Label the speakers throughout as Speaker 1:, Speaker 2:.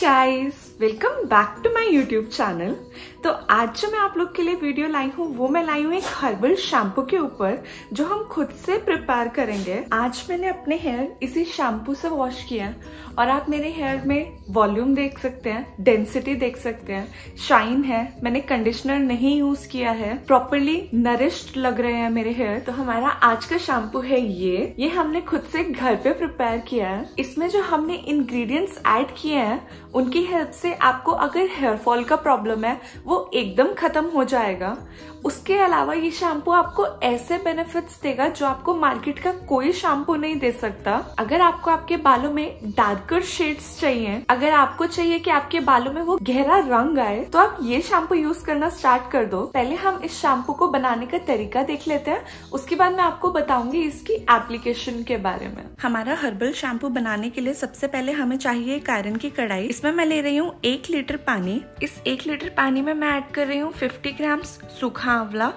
Speaker 1: Guys, welcome back to my YouTube channel. तो आज जो मैं आप लोग के लिए वीडियो लाई हूँ वो मैं लाई हूँ एक हर्बल शैम्पू के ऊपर जो हम खुद से प्रिपेयर करेंगे। आज मैंने अपने हेयर इसी शैम्पू से वॉश किया और आप मेरे हेयर में वॉल्यूम देख सकते हैं, डेंसिटी देख सकते हैं, शाइन है। मैंने कंडीशनर नहीं यूज किया है, प्रॉपरली नरिश्ड लग रहे हैं मेरे हेयर। तो हमारा आज का शैम्पू है ये हमने खुद से घर पे प्रिपेयर किया है। इसमें जो हमने इंग्रेडिएंट्स ऐड किए हैं उनकी हेल्प से आपको अगर हेयर फॉल का प्रॉब्लम है वो एकदम खत्म हो जाएगा। उसके अलावा ये शैम्पू आपको ऐसे बेनिफिट्स देगा जो आपको मार्केट का कोई शैम्पू नहीं दे सकता। अगर आपको आपके बालों में डार्कर शेड्स चाहिए, अगर आपको चाहिए कि आपके बालों में वो गहरा रंग आए, तो आप ये शैम्पू यूज करना स्टार्ट कर दो। पहले हम इस शैम्पू को बनाने का तरीका देख लेते हैं, उसके बाद मैं आपको बताऊंगी इसकी एप्लीकेशन के बारे में। हमारा हर्बल शैम्पू बनाने के लिए सबसे पहले हमें चाहिए एक आयरन की कढ़ाई। इसमें मैं ले रही हूँ 1 लीटर पानी। इस 1 लीटर पानी में मैं ऐड कर रही हूँ 50 ग्राम्स सूखा आंवला,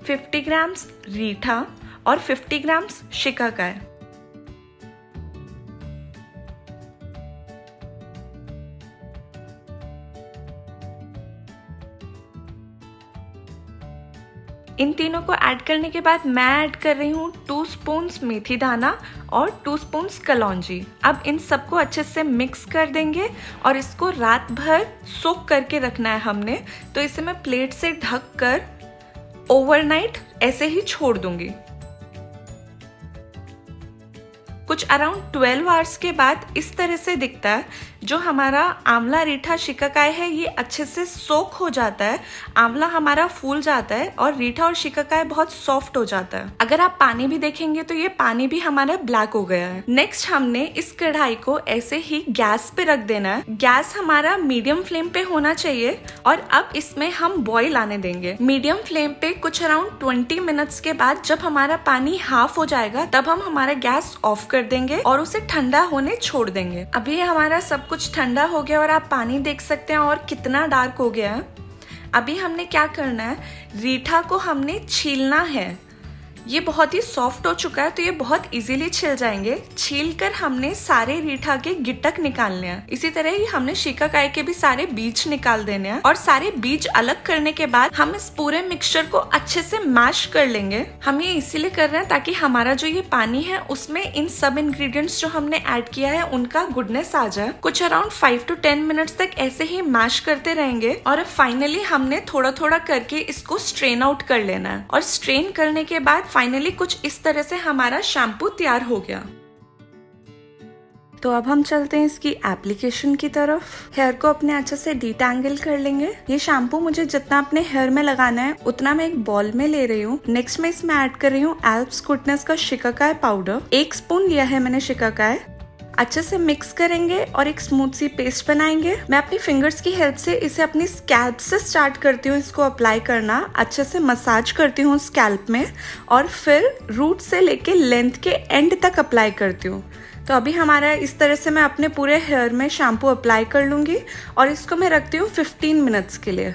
Speaker 1: 50 ग्राम्स रीठा और 50 ग्राम्स शिकाकाई। इन तीनों को ऐड करने के बाद मैं ऐड कर रही हूँ 2 स्पून्स मेथी दाना और 2 स्पून्स कलौंजी। अब इन सबको अच्छे से मिक्स कर देंगे और इसको रात भर सोक करके रखना है हमने। तो इसे मैं प्लेट से ढक कर ओवरनाइट ऐसे ही छोड़ दूंगी। कुछ अराउंड 12 आवर्स के बाद इस तरह से दिखता है। जो हमारा आंवला रीठा शिकाकाई है ये अच्छे से सोक हो जाता है, आंवला हमारा फूल जाता है और रीठा और शिकाकाई बहुत सॉफ्ट हो जाता है। अगर आप पानी भी देखेंगे तो ये पानी भी हमारा ब्लैक हो गया है। नेक्स्ट हमने इस कढ़ाई को ऐसे ही गैस पे रख देना है। गैस हमारा मीडियम फ्लेम पे होना चाहिए और अब इसमें हम बॉईल आने देंगे। मीडियम फ्लेम पे कुछ अराउंड 20 मिनट्स के बाद जब हमारा पानी हाफ हो जाएगा तब हम हमारा गैस ऑफ कर देंगे और उसे ठंडा होने छोड़ देंगे। अभी हमारा सब कुछ ठंडा हो गया और आप पानी देख सकते हैं और कितना डार्क हो गया है। अभी हमने क्या करना है, रीठा को हमने छीलना है। ये बहुत ही सॉफ्ट हो चुका है तो ये बहुत इजीली छिल जाएंगे। छील कर हमने सारे रीठा के गिटक निकालने हैं। इसी तरह ही हमने शिकाकाई के भी सारे बीज निकाल देने हैं और सारे बीज अलग करने के बाद हम इस पूरे मिक्सचर को अच्छे से मैश कर लेंगे। हम ये इसीलिए कर रहे हैं ताकि हमारा जो ये पानी है उसमें इन सब इंग्रेडिएंट्स जो हमने ऐड किया है उनका गुडनेस आ जाए। कुछ अराउंड 5 to 10 मिनट्स तक ऐसे ही मैश करते रहेंगे और फाइनली हमने थोड़ा थोड़ा करके इसको स्ट्रेन आउट कर लेना है। और स्ट्रेन करने के बाद फाइनली कुछ इस तरह से हमारा शैम्पू तैयार हो गया। तो अब हम चलते हैं इसकी एप्लीकेशन की तरफ। हेयर को अपने अच्छे से डिटैंगल कर लेंगे। ये शैम्पू मुझे जितना अपने हेयर में लगाना है उतना मैं एक बॉल में ले रही हूँ। नेक्स्ट मैं इसमें ऐड कर रही हूँ एल्प्स गुडनेस का शिकाकाई पाउडर। 1 स्पून लिया है मैंने शिकाकाई। अच्छे से मिक्स करेंगे और एक स्मूथ सी पेस्ट बनाएंगे। मैं अपनी फिंगर्स की हेल्प से इसे अपनी स्कैल्प से स्टार्ट करती हूँ इसको अप्लाई करना। अच्छे से मसाज करती हूँ स्कैल्प में और फिर रूट से लेके लेंथ के एंड तक अप्लाई करती हूँ। तो अभी हमारा इस तरह से मैं अपने पूरे हेयर में शैम्पू अप्लाई कर लूंगी और इसको मैं रखती हूँ 15 मिनट्स के लिए।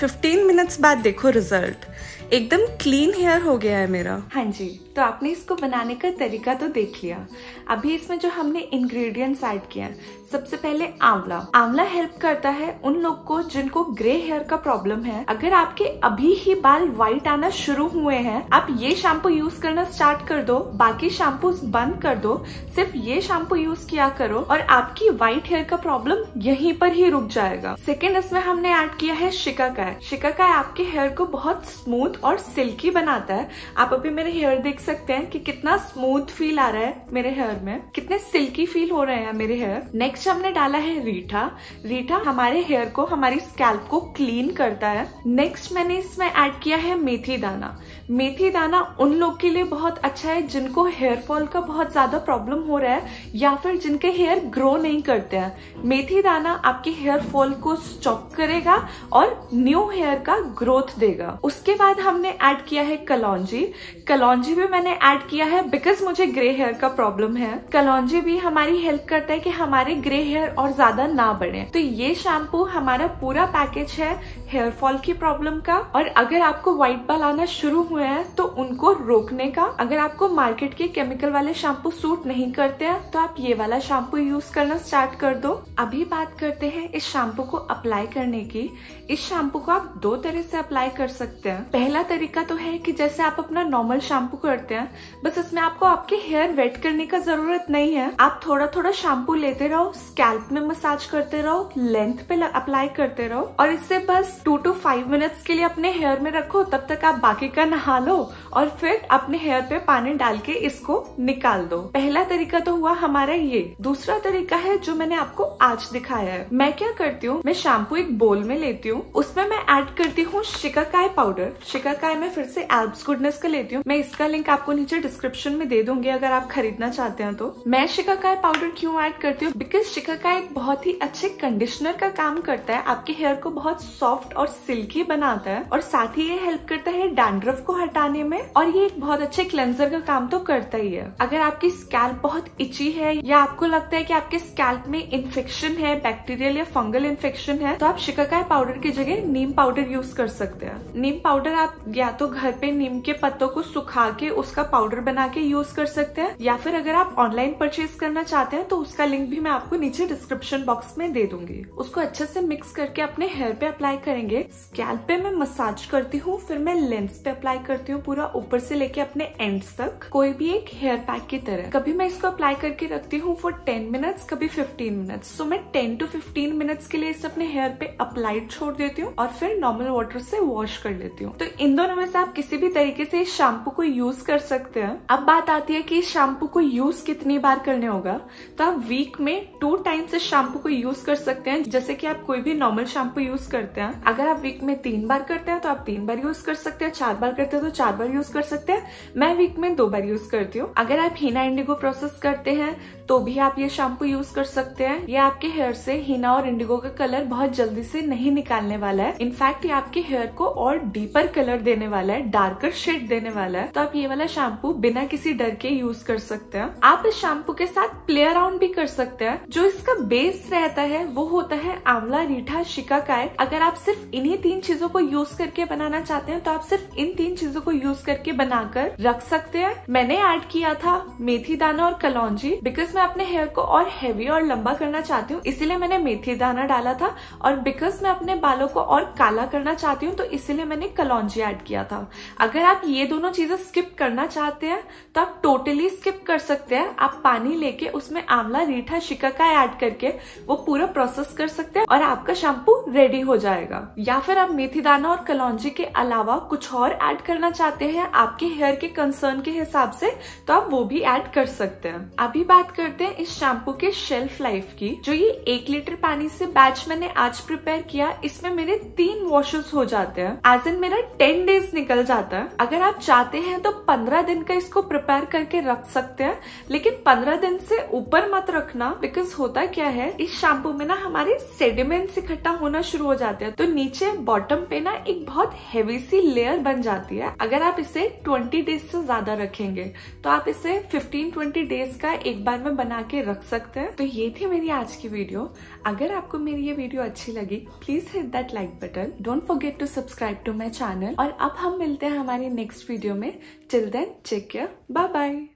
Speaker 1: 15 मिनट्स बाद देखो रिजल्ट, एकदम क्लीन हेयर हो गया है मेरा। हाँ जी, तो आपने इसको बनाने का तरीका तो देख लिया। अभी इसमें जो हमने इंग्रेडिएंट्स ऐड किया है, सबसे पहले आंवला। आंवला हेल्प करता है उन लोग को जिनको ग्रे हेयर का प्रॉब्लम है। अगर आपके अभी ही बाल व्हाइट आना शुरू हुए हैं, आप ये शैम्पू यूज करना स्टार्ट कर दो, बाकी शैम्पूज बंद कर दो, सिर्फ ये शैम्पू यूज किया करो और आपकी व्हाइट हेयर का प्रॉब्लम यहीं पर ही रुक जाएगा। सेकेंड इसमें हमने ऐड किया है शिकाकाई। शिकाकाई आपके हेयर को बहुत स्मूथ और सिल्की बनाता है। आप अभी मेरे हेयर देख सकते हैं कि कितना स्मूथ फील आ रहा है मेरे हेयर में, कितने सिल्की फील हो रहे हैं मेरे हेयर। नेक्स्ट हमने डाला है रीठा। रीठा हमारे हेयर को, हमारी स्कैल्प को क्लीन करता है। नेक्स्ट मैंने इसमें ऐड किया है मेथी दाना। मेथी दाना उन लोग के लिए बहुत अच्छा है जिनको हेयर फॉल का बहुत ज्यादा प्रॉब्लम हो रहा है या फिर जिनके हेयर ग्रो नहीं करते हैं। मेथी दाना आपके हेयर फॉल को स्टॉप करेगा और न्यू हेयर का ग्रोथ देगा। उसके बाद हमने ऐड किया है कलौंजी। कलौंजी भी मैंने ऐड किया है बिकॉज मुझे ग्रे हेयर का प्रॉब्लम है। कलौंजी भी हमारी हेल्प करता है कि हमारे ग्रे हेयर और ज्यादा ना बढ़े। तो ये शैम्पू हमारा पूरा पैकेज है हेयर फॉल की प्रॉब्लम का, और अगर आपको व्हाइट बाल आना शुरू हुए हैं तो उनको रोकने का। अगर आपको मार्केट के केमिकल वाले शैम्पू सूट नहीं करते हैं तो आप ये वाला शैम्पू यूज करना स्टार्ट कर दो। अभी बात करते हैं इस शैम्पू को अप्लाई करने की। इस शैम्पू को आप दो तरह से अप्लाई कर सकते हैं। पहला तरीका तो है कि जैसे आप अपना नॉर्मल शैम्पू करते हैं, बस इसमें आपको आपके हेयर वेट करने का जरूरत नहीं है। आप थोड़ा थोड़ा शैम्पू लेते रहो, स्कैल्प में मसाज करते रहो, लेंथ पे अप्लाई करते रहो, और इससे बस 2 to 5 मिनट्स के लिए अपने हेयर में रखो। तब तक आप बाकी का नहा लो और फिर अपने हेयर पे पानी डाल के इसको निकाल दो। पहला तरीका तो हुआ हमारा ये। दूसरा तरीका है जो मैंने आपको आज दिखाया है। मैं क्या करती हूँ, मैं शैम्पू एक बोल में लेती हूँ, उसमें मैं ऐड करती हूँ शिकाकाई पाउडर। शिकाकाई में फिर से एल्प्स गुडनेस का लेती हूँ। मैं इसका लिंक आपको नीचे डिस्क्रिप्शन में दे दूंगी अगर आप खरीदना चाहते हैं तो। मैं शिकाकाई पाउडर क्यों ऐड करती हूँ, बिकॉज शिकाकाई एक बहुत ही अच्छे कंडीशनर का काम करता है, आपके हेयर को बहुत सॉफ्ट और सिल्की बनाता है, और साथ ही ये हेल्प करता है डैंड्रफ को हटाने में, और ये एक बहुत अच्छे क्लेंजर का काम तो करता ही है। अगर आपकी स्कैल्प बहुत इची है या आपको लगता है कि आपके स्कैल्प में इन्फेक्शन है, बैक्टीरियल या फंगल इन्फेक्शन है, तो आप शिकाकाई पाउडर की जगह नीम पाउडर यूज कर सकते हैं। नीम पाउडर आप या तो घर पे नीम के पत्तों को सुखा के उसका पाउडर बना के यूज कर सकते हैं, या फिर अगर आप ऑनलाइन परचेज करना चाहते हैं तो उसका लिंक भी मैं आपको नीचे डिस्क्रिप्शन बॉक्स में दे दूंगी। उसको अच्छे से मिक्स करके अपने हेयर पे अप्लाई करेंगे। स्कैल्प पे मैं मसाज करती हूँ, फिर मैं लेंस पे अप्लाई करती हूँ, पूरा ऊपर से लेके अपने एंड्स तक, कोई भी एक हेयर पैक की तरह। कभी मैं इसको अप्लाई करके रखती हूँ फॉर 10 मिनट्स, कभी 15 मिनट्स। सो मैं 10 to 15 मिनट्स के लिए इसे अपने हेयर पे अप्लाइड छोड़ देती हूँ और फिर नॉर्मल वाटर से वॉश कर लेती हूँ। तो इन दोनों में से आप किसी भी तरीके से इस शैम्पू को यूज कर सकते हैं। अब बात आती है कि इस शैम्पू को यूज कितनी बार करने होगा, तो आप वीक में 2 टाइम्स इस शैम्पू को यूज कर सकते हैं, जैसे कि आप कोई भी नॉर्मल शैम्पू यूज करते हैं। अगर आप वीक में 3 बार करते हैं तो आप 3 बार यूज कर सकते हैं, 4 बार करते हैं तो 4 बार यूज कर सकते हैं। मैं वीक में 2 बार यूज करती हूँ। अगर आप हीना इंडिगो प्रोसेस करते हैं तो भी आप ये शैम्पू यूज कर सकते हैं। ये आपके हेयर से हीना और इंडिगो का कलर बहुत जल्दी से नहीं निकालने वाला है। इनफैक्ट ये आपके हेयर को और डीपर कलर देने वाला है, डार्कर शेड देने वाला है। तो आप ये वाला शैम्पू बिना किसी डर के यूज कर सकते हैं। आप इस शैम्पू के साथ प्ले अराउंड भी कर सकते हैं। जो इसका बेस रहता है वो होता है आंवला, रीठा, शिकाकाई। अगर आप सिर्फ इन्हीं 3 चीजों को यूज करके बनाना चाहते हैं तो आप सिर्फ इन 3 चीजों को यूज करके बनाकर रख सकते हैं। मैंने ऐड किया था मेथी दाना और कलौंजी, बिकॉज मैं अपने हेयर को और हेवी और लंबा करना चाहती हूँ, इसीलिए मैंने मेथी दाना डाला था, और बिकॉज मैं अपने बालों को और काला करना चाहती हूँ तो इसीलिए मैंने कलौंजी ऐड किया था। अगर आप ये दोनों चीजें स्किप करना चाहते हैं तो आप टोटली स्किप कर सकते हैं। आप पानी लेके उसमें आंवला, रीठा, शिकाकाई ऐड करके वो पूरा प्रोसेस कर सकते हैं और आपका शैम्पू रेडी हो जाएगा। या फिर आप मेथी दाना और कलौंजी के अलावा कुछ और ऐड करना चाहते हैं आपके हेयर के कंसर्न के हिसाब से, तो आप वो भी ऐड कर सकते हैं। अभी बात करते हैं इस शैम्पू के शेल्फ लाइफ की। जो ये 1 लीटर पानी से बैच मैंने आज प्रिपेयर किया, इसमें मेरे 3 वॉशेस हो जाते हैं, एज इन मेरा 10 डेज निकल जाता है। अगर आप चाहते हैं तो 15 दिन का इसको प्रिपेयर करके रख सकते हैं, लेकिन 15 दिन से ऊपर मत रखना, बिकॉज होता क्या है, इस शैम्पू में ना हमारे सेडिमेंट्स इकट्ठा होना शुरू हो जाते हैं, तो नीचे बॉटम पे ना एक बहुत हेवी सी लेयर बन जाती है। अगर आप इसे 20 डेज से ज्यादा रखेंगे तो आप इसे 15-20 डेज का एक बार में बना के रख सकते हैं। तो ये थी मेरी आज की वीडियो। अगर आपको मेरी ये वीडियो अच्छी लगी, please hit that like button. Don't forget to subscribe to my channel. और अब हम मिलते हैं हमारी नेक्स्ट वीडियो में। Till then take care, bye bye.